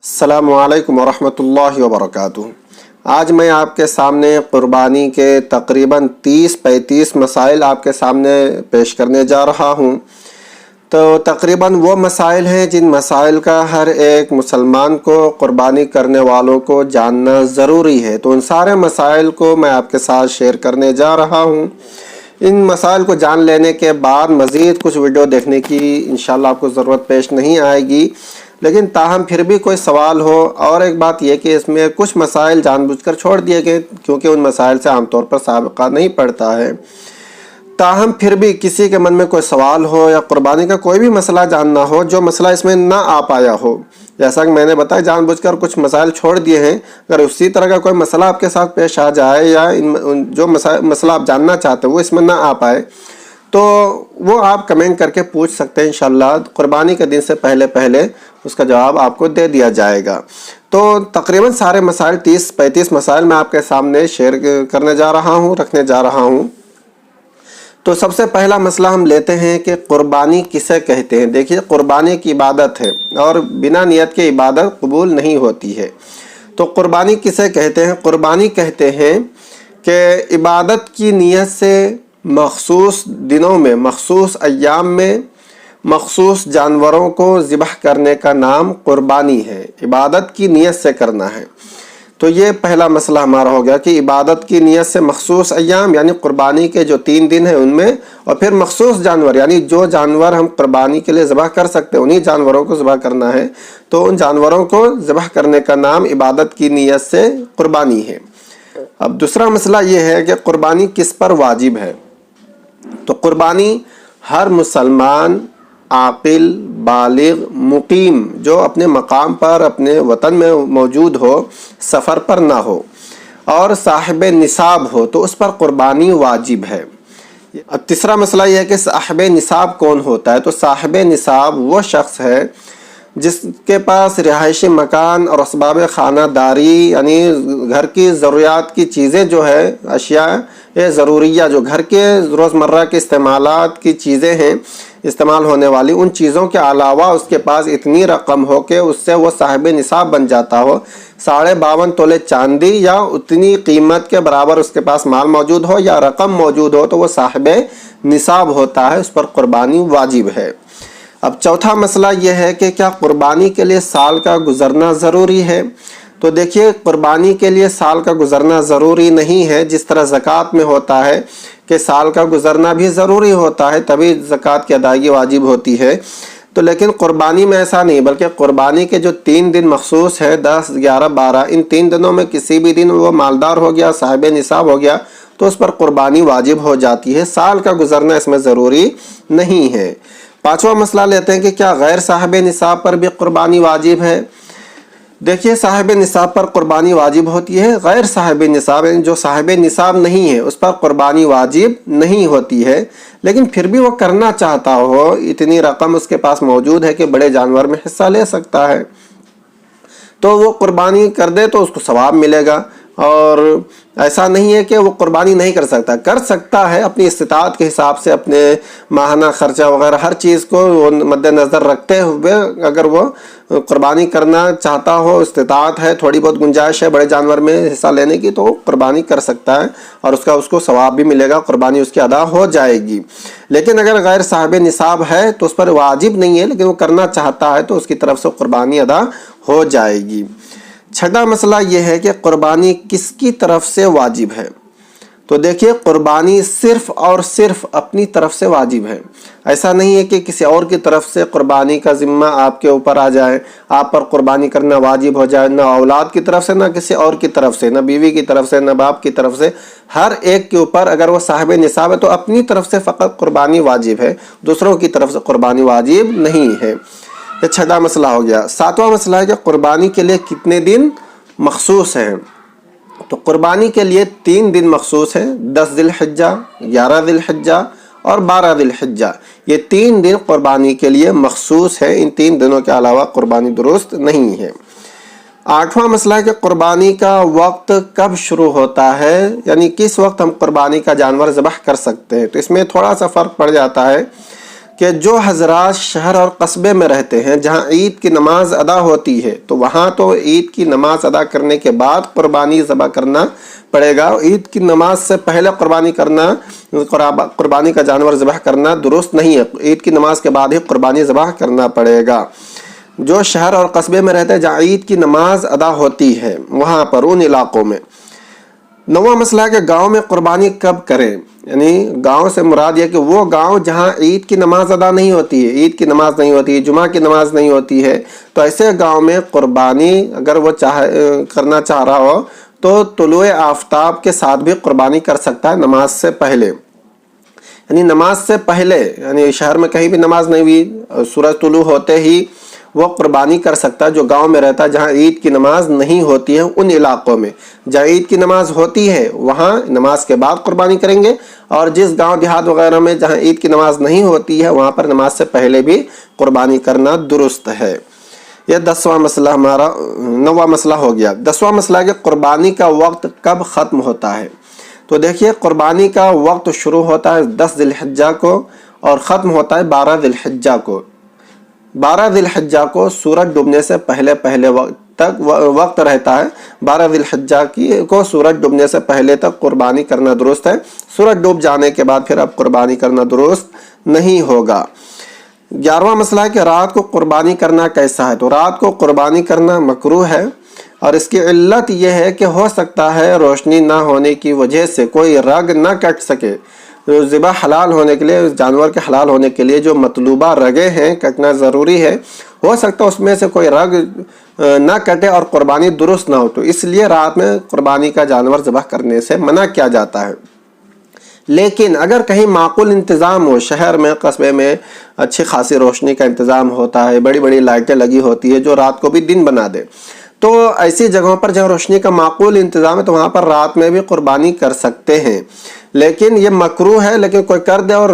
السلام علیکم ورحمۃ اللہ وبرکاتہ۔ آج میں آپ کے سامنے قربانی کے تقریباً 30-35 مسائل آپ کے سامنے پیش کرنے جا رہا ہوں۔ تو تقریباً وہ مسائل ہیں جن مسائل کا ہر ایک مسلمان کو، قربانی کرنے والوں کو جاننا ضروری ہے۔ تو ان سارے مسائل کو میں آپ کے ساتھ شیئر کرنے جا رہا ہوں۔ ان مسائل کو جان لینے کے بعد مزید کچھ ویڈیو دیکھنے کی انشاءاللہ آپ کو ضرورت پیش نہیں آئے گی، لیکن تاہم پھر بھی کوئی سوال ہو۔ اور ایک بات یہ کہ اس میں کچھ مسائل جان بوجھ کر چھوڑ دیے گئے کیونکہ ان مسائل سے عام طور پر سابقہ نہیں پڑتا ہے۔ تاہم پھر بھی کسی کے من میں کوئی سوال ہو یا قربانی کا کوئی بھی مسئلہ جاننا ہو جو مسئلہ اس میں نہ آ پایا ہو، جیسا کہ میں نے بتایا جان بوجھ کر کچھ مسائل چھوڑ دیے ہیں، اگر اسی طرح کا کوئی مسئلہ آپ کے ساتھ پیش آ جائے یا جو مسئلہ آپ جاننا چاہتے ہیں وہ اس میں نہ آ پائے تو وہ آپ کمنٹ کر کے پوچھ سکتے ہیں۔ انشاءاللہ قربانی کے دن سے پہلے اس کا جواب آپ کو دے دیا جائے گا۔ تو تقریباً سارے مسائل 30-35 مسائل میں آپ کے سامنے شیئر کرنے جا رہا ہوں، رکھنے جا رہا ہوں۔ تو سب سے پہلا مسئلہ ہم لیتے ہیں کہ قربانی کسے کہتے ہیں۔ دیکھیے، قربانی کی عبادت ہے اور بنا نیت کے عبادت قبول نہیں ہوتی ہے۔ تو قربانی کسے کہتے ہیں؟ قربانی کہتے ہیں کہ عبادت کی نیت سے مخصوص دنوں میں، مخصوص ایام میں مخصوص جانوروں کو ذبح کرنے کا نام قربانی ہے۔ عبادت کی نیت سے کرنا ہے۔ تو یہ پہلا مسئلہ ہمارا ہو گیا کہ عبادت کی نیت سے مخصوص ایام یعنی قربانی کے جو 3 دن ہیں ان میں، اور پھر مخصوص جانور یعنی جو جانور ہم قربانی کے لیے ذبح کر سکتے ہیں انہی جانوروں کو ذبح کرنا ہے۔ تو ان جانوروں کو ذبح کرنے کا نام عبادت کی نیت سے قربانی ہے۔ اب دوسرا مسئلہ یہ ہے کہ قربانی کس پر واجب ہے۔ تو قربانی ہر مسلمان عاقل، بالغ، مقیم جو اپنے مقام پر اپنے وطن میں موجود ہو، سفر پر نہ ہو اور صاحب نصاب ہو تو اس پر قربانی واجب ہے۔ تیسرا مسئلہ یہ ہے کہ صاحب نصاب کون ہوتا ہے۔ تو صاحب نصاب وہ شخص ہے جس کے پاس رہائشی مکان اور اسباب خانہ داری یعنی گھر کی ضروریات کی چیزیں جو ہے، اشیاء ضروریہ جو گھر کے روزمرہ کے استعمالات کی چیزیں ہیں، استعمال ہونے والی ان چیزوں کے علاوہ اس کے پاس اتنی رقم ہو کہ اس سے وہ صاحب نصاب بن جاتا ہو۔ 52.5 تولے چاندی یا اتنی قیمت کے برابر اس کے پاس مال موجود ہو یا رقم موجود ہو تو وہ صاحب نصاب ہوتا ہے، اس پر قربانی واجب ہے۔ اب چوتھا مسئلہ یہ ہے کہ کیا قربانی کے لیے سال کا گزرنا ضروری ہے۔ تو دیکھیے، قربانی کے لیے سال کا گزرنا ضروری نہیں ہے، جس طرح زکوٰۃ میں ہوتا ہے کہ سال کا گزرنا بھی ضروری ہوتا ہے تبھی زکوٰۃ کی ادائیگی واجب ہوتی ہے۔ تو لیکن قربانی میں ایسا نہیں، بلکہ قربانی کے جو 3 دن مخصوص ہے 10، 11، 12، ان 3 دنوں میں کسی بھی دن وہ مالدار ہو گیا، صاحب نصاب ہو گیا تو اس پر قربانی واجب ہو جاتی ہے۔ سال کا گزرنا اس میں ضروری نہیں ہے۔ پانچواں مسئلہ لیتے ہیں کہ کیا غیر صاحب نصاب پر بھی قربانی واجب ہے۔ دیکھیے، صاحب نصاب پر قربانی واجب ہوتی ہے، غیر صاحب نصاب یعنی جو صاحب نصاب نہیں ہے اس پر قربانی واجب نہیں ہوتی ہے، لیکن پھر بھی وہ کرنا چاہتا ہو، اتنی رقم اس کے پاس موجود ہے کہ بڑے جانور میں حصہ لے سکتا ہے تو وہ قربانی کر دے تو اس کو ثواب ملے گا۔ اور ایسا نہیں ہے کہ وہ قربانی نہیں کر سکتا ہے اپنی استطاعت کے حساب سے، اپنے ماہانہ خرچہ وغیرہ ہر چیز کو مد نظر رکھتے ہوئے اگر وہ قربانی کرنا چاہتا ہو، استطاعت ہے، تھوڑی بہت گنجائش ہے بڑے جانور میں حصہ لینے کی تو وہ قربانی کر سکتا ہے اور اس کو ثواب بھی ملے گا، قربانی اس کی ادا ہو جائے گی۔ لیکن اگر غیر صاحب نصاب ہے تو اس پر واجب نہیں ہے، لیکن وہ کرنا چاہتا ہے تو اس کی طرف سے قربانی ادا ہو جائے گی۔ چھٹا مسئلہ یہ ہے کہ قربانی کس کی طرف سے واجب ہے۔ تو دیکھیے، قربانی صرف اور صرف اپنی طرف سے واجب ہے۔ ایسا نہیں ہے کہ کسی اور کی طرف سے قربانی کا ذمہ آپ کے اوپر آ جائے، آپ پر قربانی کرنا واجب ہو جائے، نہ اولاد کی طرف سے، نہ کسی اور کی طرف سے، نہ بیوی کی طرف سے، نہ باپ کی طرف سے۔ ہر ایک کے اوپر اگر وہ صاحب نصاب ہے تو اپنی طرف سے فقط قربانی واجب ہے، دوسروں کی طرف سے قربانی واجب نہیں ہے۔ یہ چھٹا مسئلہ ہو گیا۔ ساتواں مسئلہ ہے کہ قربانی کے لیے کتنے دن مخصوص ہیں۔ تو قربانی کے لیے 3 دن مخصوص ہیں، 10 ذی الحجہ، 11 ذی الحجہ اور 12 ذی الحجہ۔ یہ 3 دن قربانی کے لیے مخصوص ہے، ان 3 دنوں کے علاوہ قربانی درست نہیں ہے۔ 8واں مسئلہ ہے کہ قربانی کا وقت کب شروع ہوتا ہے، یعنی کس وقت ہم قربانی کا جانور ذبح کر سکتے ہیں۔ تو اس میں تھوڑا سا فرق پڑ جاتا ہے۔ کہ جو حضرات شہر اور قصبے میں رہتے ہیں جہاں عید کی نماز ادا ہوتی ہے تو وہاں تو عید کی نماز ادا کرنے کے بعد قربانی ذبح کرنا پڑے گا. عید کی نماز سے پہلے قربانی کا جانور ذبح کرنا درست نہیں ہے. عید کی نماز کے بعد ہی قربانی ذبح کرنا پڑے گا. جو شہر اور قصبے میں رہتے ہیں جہاں عید کی نماز ادا ہوتی ہے وہاں پر ان علاقوں میں. نواں مسئلہ ہے کہ گاؤں میں قربانی کب کریں. یعنی گاؤں سے مراد یہ کہ وہ گاؤں جہاں عید کی نماز ادا نہیں ہوتی ہے, عید کی نماز نہیں ہوتی ہے, جمعہ کی نماز نہیں ہوتی ہے, تو ایسے گاؤں میں قربانی اگر وہ کرنا چاہ رہا ہو تو طلوع آفتاب کے ساتھ بھی قربانی کر سکتا ہے نماز سے پہلے. یعنی نماز سے پہلے, یعنی شہر میں کہیں بھی نماز نہیں ہوئی, سورج طلوع ہوتے ہی وہ قربانی کر سکتا ہے. جو گاؤں میں رہتا ہے جہاں عید کی نماز نہیں ہوتی ہے ان علاقوں میں. جہاں عید کی نماز ہوتی ہے وہاں نماز کے بعد قربانی کریں گے, اور جس گاؤں دیہات وغیرہ میں جہاں عید کی نماز نہیں ہوتی ہے وہاں پر نماز سے پہلے بھی قربانی کرنا درست ہے. یہ 10واں مسئلہ ہمارا 9واں مسئلہ ہو گیا. 10واں مسئلہ ہے کہ قربانی کا وقت کب ختم ہوتا ہے. تو دیکھیے قربانی کا وقت شروع ہوتا ہے 10 ذی الحجہ کو اور ختم ہوتا ہے 12 ذی الحجہ کو. 12 ذی الحجہ کو سورج ڈوبنے سے پہلے تک وقت رہتا ہے. 12 ذی الحجہ کو سورج ڈوبنے سے پہلے تک قربانی کرنا درست ہے. سورج ڈوب جانے کے بعد پھر اب قربانی کرنا درست نہیں ہوگا. 11واں مسئلہ ہے کہ رات کو قربانی کرنا کیسا ہے. تو رات کو قربانی کرنا مکروہ ہے, اور اس کی علت یہ ہے کہ ہو سکتا ہے روشنی نہ ہونے کی وجہ سے کوئی رگ نہ کٹ سکے. ذبح حلال ہونے کے لیے, جانور کے حلال ہونے کے لیے جو مطلوبہ رگیں ہیں کٹنا ضروری ہے, ہو سکتا ہے اس میں سے کوئی رگ نہ کٹے اور قربانی درست نہ ہو, تو اس لیے رات میں قربانی کا جانور ذبح کرنے سے منع کیا جاتا ہے. لیکن اگر کہیں معقول انتظام ہو, شہر میں قصبے میں اچھی خاصی روشنی کا انتظام ہوتا ہے, بڑی بڑی لائٹیں لگی ہوتی ہے جو رات کو بھی دن بنا دے, تو ایسی جگہوں پر جہاں روشنی کا معقول انتظام ہے تو وہاں پر رات میں بھی قربانی کر سکتے ہیں. لیکن یہ مکروہ ہے, لیکن کوئی کر دے اور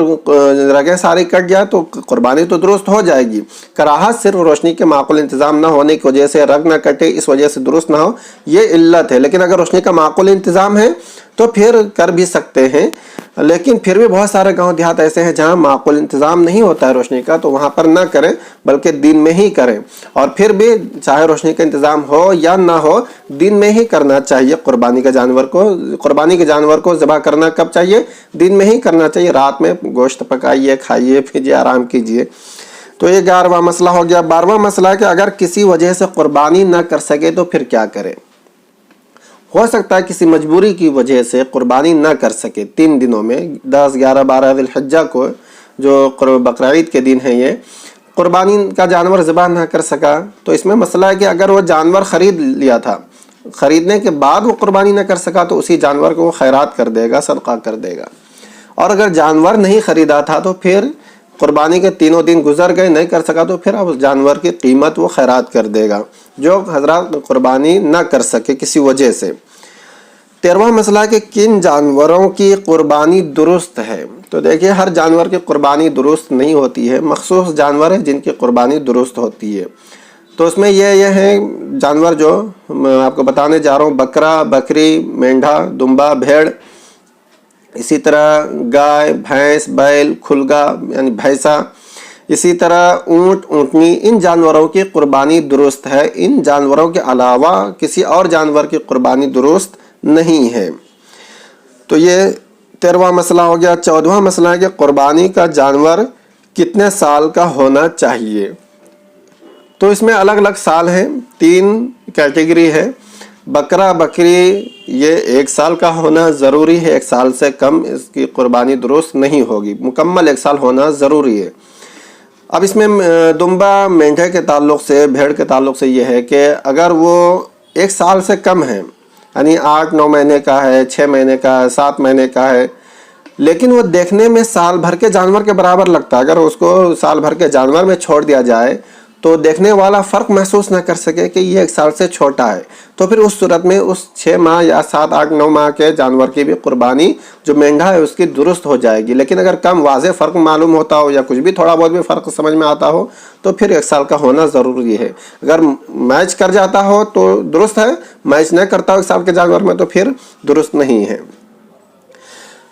رگیں ساری کٹ جائے تو قربانی تو درست ہو جائے گی. کراہت صرف روشنی کے معقول انتظام نہ ہونے کی وجہ سے, رگ نہ کٹے اس وجہ سے درست نہ ہو, یہ علت ہے. لیکن اگر روشنی کا معقول انتظام ہے تو پھر کر بھی سکتے ہیں. لیکن پھر بھی بہت سارے گاؤں دیہات ایسے ہیں جہاں معقول انتظام نہیں ہوتا ہے روشنی کا, تو وہاں پر نہ کریں بلکہ دن میں ہی کریں. اور پھر بھی چاہے روشنی کا انتظام ہو یا نہ ہو, دن میں ہی کرنا چاہیے. قربانی کے جانور کو ذبح کرنا کب چاہیے؟ دن میں ہی کرنا چاہیے. رات میں گوشت پکائیے, کھائیے, پیجیے, آرام کیجیے. تو یہ 11واں مسئلہ ہو گیا. 12واں مسئلہ ہے کہ اگر کسی وجہ سے قربانی نہ کر سکے تو پھر کیا کرے. ہو سکتا ہے کسی مجبوری کی وجہ سے قربانی نہ کر سکے 3 دنوں میں, 10, 11, 12 ذی الحجہ کو جو بقرعید کے دن ہیں, یہ قربانی کا جانور ذبح نہ کر سکا. تو اس میں مسئلہ ہے کہ اگر وہ جانور خرید لیا تھا, خریدنے کے بعد وہ قربانی نہ کر سکا تو اسی جانور کو وہ خیرات کر دے گا, صدقہ کر دے گا. اور اگر جانور نہیں خریدا تھا تو پھر قربانی کے 3 دن گزر گئے, نہیں کر سکا تو پھر اب اس جانور کی قیمت وہ خیرات کر دے گا جو حضرات قربانی نہ کر سکے کسی وجہ سے. 13واں مسئلہ ہے کہ کن جانوروں کی قربانی درست ہے. تو دیکھیے ہر جانور کی قربانی درست نہیں ہوتی ہے, مخصوص جانور ہیں جن کی قربانی درست ہوتی ہے. تو اس میں یہ ہیں جانور جو میں آپ کو بتانے جا رہا ہوں: بکرا, بکری, مینڈھا, دمبا, بھیڑ, اسی طرح گائے, بھینس, بیل, کھلگا یعنی بھینسا, اسی طرح اونٹ, اونٹنی. ان جانوروں کی قربانی درست ہے. ان جانوروں کے علاوہ کسی اور جانور کی قربانی درست نہیں ہے. تو یہ 13واں مسئلہ ہو گیا. 14واں مسئلہ ہے کہ قربانی کا جانور کتنے سال کا ہونا چاہیے. تو اس میں الگ الگ سال ہیں, 3 کیٹیگری ہے. بکرا, بکری یہ 1 سال کا ہونا ضروری ہے, 1 سال سے کم اس کی قربانی درست نہیں ہوگی, مکمل 1 سال ہونا ضروری ہے. اب اس میں دمبا, مینڈھے کے تعلق سے, بھیڑ کے تعلق سے یہ ہے کہ اگر وہ 1 سال سے کم ہے, یعنی 8-9 مہینے کا ہے, 6 مہینے کا ہے, 7 مہینے کا ہے, لیکن وہ دیکھنے میں سال بھر کے جانور کے برابر لگتا ہے, اگر اس کو سال بھر کے جانور میں چھوڑ دیا جائے تو دیکھنے والا فرق محسوس نہ کر سکے کہ یہ 1 سال سے چھوٹا ہے, تو پھر اس صورت میں اس 6 ماہ یا 7-8-9 ماہ کے جانور کی بھی قربانی جو مینڈھا ہے اس کی درست ہو جائے گی. لیکن اگر کم واضح فرق معلوم ہوتا ہو یا کچھ بھی تھوڑا بہت بھی فرق سمجھ میں آتا ہو تو پھر 1 سال کا ہونا ضروری ہے. اگر میچ کر جاتا ہو تو درست ہے, میچ نہ کرتا ہو 1 سال کے جانور میں تو پھر درست نہیں ہے.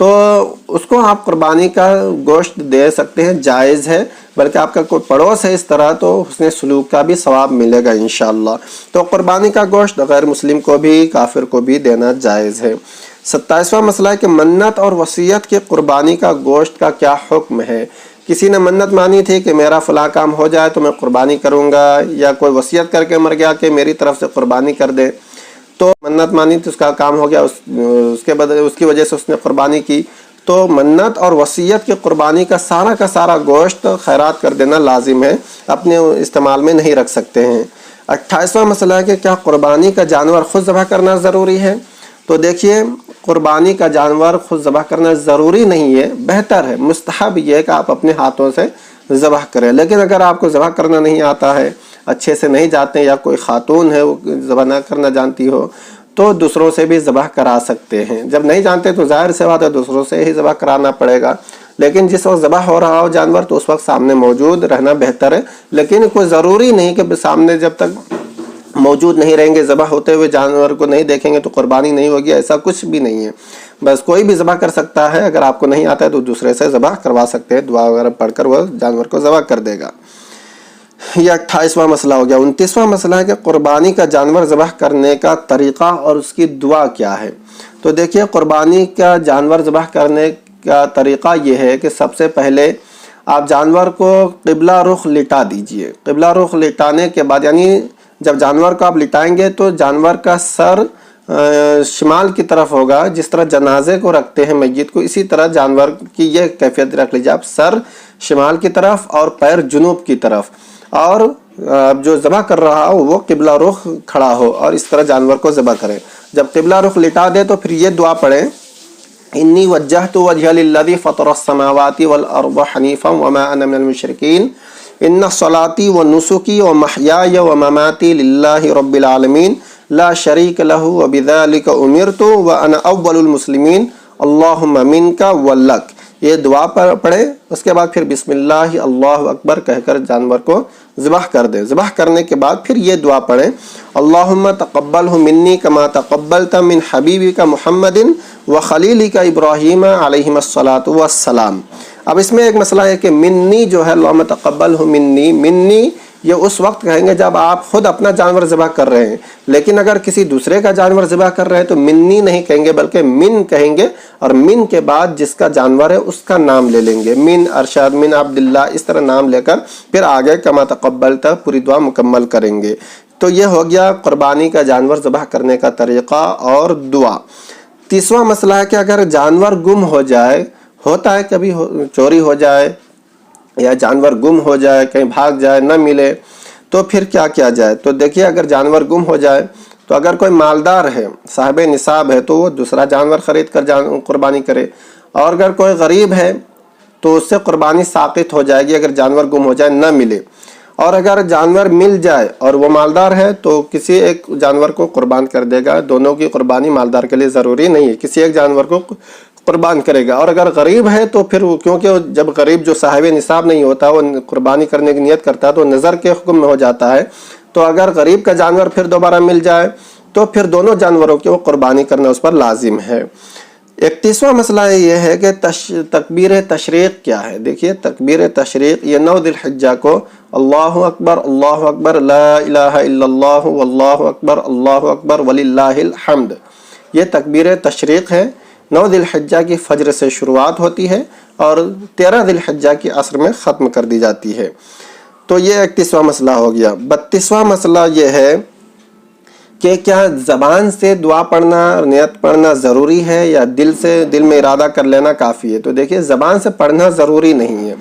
تو اس کو آپ قربانی کا گوشت دے سکتے ہیں، جائز ہے، بلکہ آپ کا کوئی پڑوس ہے اس طرح تو حسن سلوک کا بھی ثواب ملے گا انشاءاللہ۔ تو قربانی کا گوشت غیر مسلم کو بھی، کافر کو بھی دینا جائز ہے۔ 27واں مسئلہ ہے کہ منت اور وصیت کے قربانی کا گوشت کا کیا حکم ہے۔ کسی نے منت مانی تھی کہ میرا فلاں کام ہو جائے تو میں قربانی کروں گا، یا کوئی وصیت کر کے مر گیا کہ میری طرف سے قربانی کر دے، تو منت مانی تو اس کا کام ہو گیا، اس کی وجہ سے اس نے قربانی کی، تو منت اور وصیت کی قربانی کا سارا گوشت خیرات کر دینا لازم ہے، اپنے استعمال میں نہیں رکھ سکتے ہیں۔ 28واں مسئلہ ہے کہ کیا قربانی کا جانور خود ذبح کرنا ضروری ہے۔ تو دیکھیے، قربانی کا جانور خود ذبح کرنا ضروری نہیں ہے، بہتر ہے، مستحب یہ ہے کہ آپ اپنے ہاتھوں سے ذبح کریں۔ لیکن اگر آپ کو ذبح کرنا نہیں آتا ہے، اچھے سے نہیں جاتے، یا کوئی خاتون ہے وہ ذبح نہ کرنا جانتی ہو، تو دوسروں سے بھی ذبح کرا سکتے ہیں۔ جب نہیں جانتے تو ظاہر سی بات ہے دوسروں سے ہی ذبح کرانا پڑے گا، لیکن جس وقت ذبح ہو رہا ہو جانور تو اس وقت سامنے موجود رہنا بہتر ہے۔ لیکن کوئی ضروری نہیں کہ سامنے جب تک موجود نہیں رہیں گے، ذبح ہوتے ہوئے جانور کو نہیں دیکھیں گے تو قربانی نہیں ہوگی، ایسا کچھ بھی نہیں ہے۔ بس کوئی بھی ذبح کر سکتا ہے، اگر آپ کو نہیں آتا ہے تو دوسرے سے ذبح کروا سکتے ہیں، دعا وغیرہ پڑھ کر وہ جانور کو ذبح کر دے گا۔ یہ 28واں مسئلہ ہو گیا۔ 29واں مسئلہ ہے کہ قربانی کا جانور ذبح کرنے کا طریقہ اور اس کی دعا کیا ہے۔ تو دیکھیے، قربانی کا جانور ذبح کرنے کا طریقہ یہ ہے کہ سب سے پہلے آپ جانور کو قبلہ رخ لٹا دیجئے۔ قبلہ رخ لٹانے کے بعد، یعنی جب جانور کو آپ لٹائیں گے تو جانور کا سر شمال کی طرف ہوگا، جس طرح جنازے کو رکھتے ہیں میت کو، اسی طرح جانور کی یہ کیفیت رکھ لیجیے آپ، سر شمال کی طرف اور پیر جنوب کی طرف، اور جو ذبح کر رہا ہو وہ قبلہ رخ کھڑا ہو، اور اس طرح جانور کو ذبح کریں۔ جب قبلہ رخ لٹا دے تو پھر یہ دعا پڑھیں، انی وجہت وجہ للذی فطر السماوات والارض حنیفا وما انا من المشرکین ان صلاتی و نسکی و محیای و مماتی للہ رب العالمین لا شریک لہ وبذالک امرت وانا اول المسلمین اللہم منک ولک۔ یہ دعا پڑھیں، اس کے بعد پھر بسم اللہ اللہ اکبر کہہ کر جانور کو ذبح کر دیں۔ ذبح کرنے کے بعد پھر یہ دعا پڑھیں، اللہم تقبلہ منی کما تقبلت من حبیبک محمد وخلیلک ابراہیم علیہم الصلاۃ والسلام۔ اب اس میں ایک مسئلہ ہے کہ منی جو ہے، اللہم تقبلہ منی، منی یہ اس وقت کہیں گے جب آپ خود اپنا جانور ذبح کر رہے ہیں، لیکن اگر کسی دوسرے کا جانور ذبح کر رہے ہیں تو منی نہیں کہیں گے بلکہ من کہیں گے، اور من کے بعد جس کا جانور ہے اس کا نام لے لیں گے، من ارشاد، من عبداللہ، اس طرح نام لے کر پھر آگے کما تقبلت پوری دعا مکمل کریں گے۔ تو یہ ہو گیا قربانی کا جانور ذبح کرنے کا طریقہ اور دعا۔ 30واں مسئلہ ہے کہ اگر جانور گم ہو جائے، ہوتا ہے کبھی چوری ہو جائے یا جانور گم ہو جائے، کہیں بھاگ جائے، نہ ملے، تو پھر کیا کیا جائے۔ تو دیکھیے، اگر جانور گم ہو جائے تو اگر کوئی مالدار ہے، صاحب نصاب ہے، تو وہ دوسرا جانور خرید کر قربانی کرے، اور اگر کوئی غریب ہے تو اس سے قربانی ساقط ہو جائے گی اگر جانور گم ہو جائے، نہ ملے۔ اور اگر جانور مل جائے اور وہ مالدار ہے تو کسی ایک جانور کو قربان کر دے گا، دونوں کی قربانی مالدار کے لیے ضروری نہیں ہے، کسی ایک جانور کو قربان کرے گا۔ اور اگر غریب ہے تو پھر کیونکہ جب غریب جو صاحب نصاب نہیں ہوتا وہ قربانی کرنے کی نیت کرتا ہے تو نظر کے حکم میں ہو جاتا ہے، تو اگر غریب کا جانور پھر دوبارہ مل جائے تو پھر دونوں جانوروں کی وہ قربانی کرنا اس پر لازم ہے۔ 31واں مسئلہ یہ ہے کہ تکبیر تشریق کیا ہے۔ دیکھیے، تکبیر تشریق یہ 9 ذی الحجہ کو اللہ اکبر لا الہ الا اللہ واللہ اکبر وللہ الحمد، یہ تکبیر تشریق ہے۔ 9 ذی الحجہ کی فجر سے شروعات ہوتی ہے اور 13 ذی الحجہ کی عصر میں ختم کر دی جاتی ہے۔ تو یہ 31واں مسئلہ ہو گیا۔ 32واں مسئلہ یہ ہے کہ کیا زبان سے دعا پڑھنا، نیت پڑھنا ضروری ہے یا دل میں ارادہ کر لینا کافی ہے۔ تو دیکھیے، زبان سے پڑھنا ضروری نہیں ہے،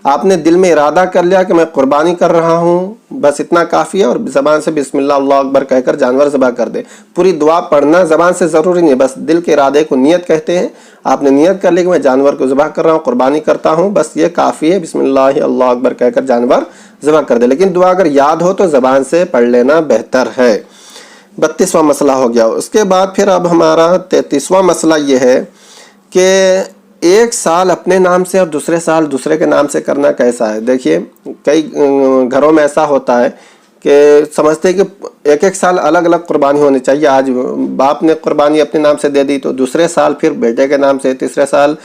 آپ نے دل میں ارادہ کر لیا کہ میں قربانی کر رہا ہوں، بس اتنا کافی ہے، اور زبان سے بسم اللہ اللہ اکبر کہہ کر جانور ذبح کر دے۔ پوری دعا پڑھنا زبان سے ضروری نہیں ہے، بس دل کے ارادے کو نیت کہتے ہیں۔ آپ نے نیت کر لی کہ میں جانور کو ذبح کر رہا ہوں، قربانی کرتا ہوں، بس یہ کافی ہے، بسم اللہ اللہ اکبر کہہ کر جانور ذبح کر دے۔ لیکن دعا اگر یاد ہو تو زبان سے پڑھ لینا بہتر ہے۔ 32واں مسئلہ ہو گیا۔ اس کے بعد پھر اب ہمارا 33واں مسئلہ یہ ہے کہ ایک سال اپنے نام سے اور دوسرے سال دوسرے کے نام سے کرنا کیسا ہے۔ دیکھیے، کئی گھروں میں ایسا ہوتا ہے کہ سمجھتے ہیں کہ ایک ایک سال الگ الگ قربانی ہونی چاہیے. آج باپ نے قربانی اپنے نام سے دے دی تو دوسرے سال پھر بیٹے کے نام سے، تیسرے سال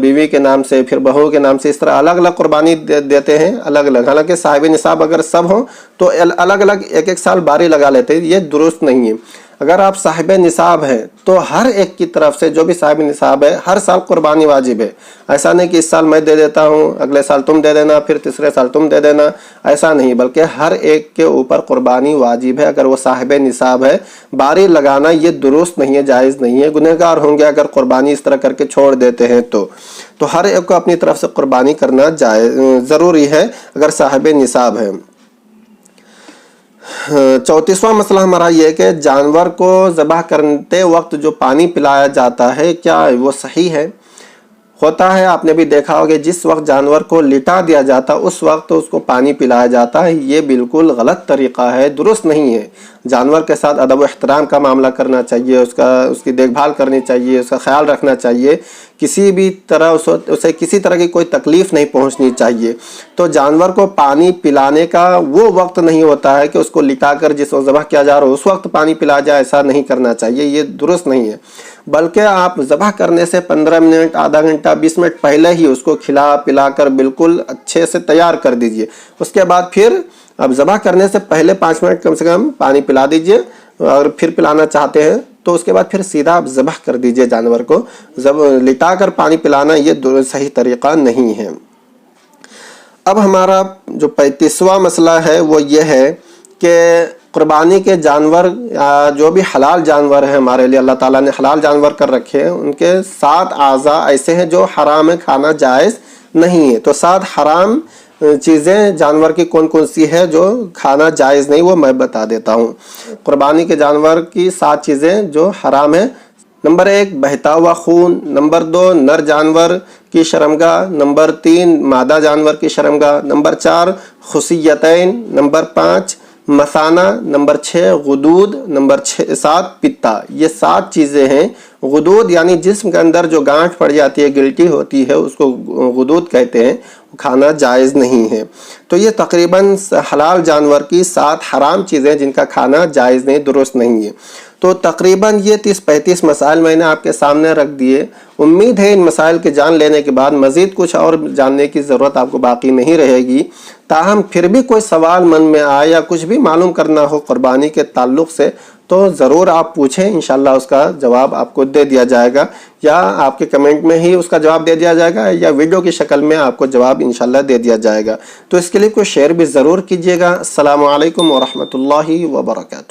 بیوی کے نام سے، پھر بہو کے نام سے، اس طرح الگ الگ قربانی دیتے ہیں الگ الگ. حالانکہ صاحب نصاب اگر سب ہوں تو الگ الگ ایک ایک سال باری لگا لیتے ہیں، یہ درست نہیں ہے. اگر آپ صاحب نصاب ہیں تو ہر ایک کی طرف سے جو بھی صاحب نصاب ہے ہر سال قربانی واجب ہے. ایسا نہیں کہ اس سال میں دے دیتا ہوں، اگلے سال تم دے دینا، پھر تیسرے سال تم دے دینا، ایسا نہیں، بلکہ ہر ایک کے اوپر قربانی واجب ہے. اگر وہ صاحب نصاب ہے، باری لگانا یہ درست نہیں ہے، جائز نہیں ہے. گنہگار ہوں گے اگر قربانی اس طرح کر کے چھوڑ دیتے ہیں تو ہر ایک کو اپنی طرف سے قربانی کرنا ضروری ہے اگر صاحب نصاب ہے. 34واں مسئلہ ہمارا یہ ہے کہ جانور کو ذبح کرتے وقت جو پانی پلایا جاتا ہے کیا وہ صحیح ہے؟ ہوتا ہے، آپ نے بھی دیکھا ہوگا، جس وقت جانور کو لٹا دیا جاتا اس وقت اس کو پانی پلایا جاتا ہے. یہ بالکل غلط طریقہ ہے، درست نہیں ہے. جانور کے ساتھ ادب و احترام کا معاملہ کرنا چاہیے، اس کی دیکھ بھال کرنی چاہیے، اس کا خیال رکھنا چاہیے، کسی بھی طرح اسے کسی طرح کی کوئی تکلیف نہیں پہنچنی چاہیے. تو جانور کو پانی پلانے کا وہ وقت نہیں ہوتا ہے کہ اس کو لٹا کر جس وقت ذبح کیا جا رہا ہو اس وقت پانی پلا جائے، ایسا نہیں کرنا چاہیے، یہ درست نہیں ہے. بلکہ آپ ذبح کرنے سے 15 منٹ، آدھا گھنٹہ، 20 منٹ پہلے ہی اس کو کھلا پلا کر بالکل اچھے سے تیار کر دیجئے. اس کے بعد پھر اب ذبح کرنے سے پہلے 5 منٹ کم سے کم پانی پلا دیجئے، اور پھر پلانا چاہتے ہیں تو اس کے بعد پھر سیدھا آپ ذبح کر دیجئے. جانور کو لٹا کر پانی پلانا یہ صحیح طریقہ نہیں ہے. اب ہمارا جو 35واں مسئلہ ہے وہ یہ ہے کہ قربانی کے جانور جو بھی حلال جانور ہیں ہمارے لیے اللہ تعالیٰ نے حلال جانور کر رکھے ہیں، ان کے 7 اعضاء ایسے ہیں جو حرام ہے، کھانا جائز نہیں ہے. تو 7 حرام چیزیں جانور کی کون کون سی ہے جو کھانا جائز نہیں، وہ میں بتا دیتا ہوں. قربانی کے جانور کی 7 چیزیں جو حرام ہیں: نمبر 1 بہتا ہوا خون، نمبر 2 نر جانور کی شرمگاہ، نمبر 3 مادہ جانور کی شرمگاہ، نمبر 4 خصیتین، نمبر 5 مثانہ، نمبر 6 غدود، نمبر 7 پتا. یہ 7 چیزیں ہیں. غدود یعنی جسم کے اندر جو گانٹھ پڑ جاتی ہے، گلٹی ہوتی ہے، اس کو غدود کہتے ہیں، کھانا جائز نہیں ہے. تو یہ تقریباً حلال جانور کی 7 حرام چیزیں جن کا کھانا جائز نہیں، درست نہیں ہے. تو تقریباً یہ 30-35 مسائل میں نے آپ کے سامنے رکھ دیے. امید ہے ان مسائل کے جان لینے کے بعد مزید کچھ اور جاننے کی ضرورت آپ کو باقی نہیں رہے گی. تاہم پھر بھی کوئی سوال من میں آئے یا کچھ بھی معلوم کرنا ہو قربانی کے تعلق سے تو ضرور آپ پوچھیں، انشاءاللہ اس کا جواب آپ کو دے دیا جائے گا، یا آپ کے کمنٹ میں ہی اس کا جواب دے دیا جائے گا، یا ویڈیو کی شکل میں آپ کو جواب انشاءاللہ دے دیا جائے گا. تو اس کے لیے کوئی شیئر بھی ضرور کیجیے گا. السلام علیکم ورحمۃ اللہ وبرکاتہ.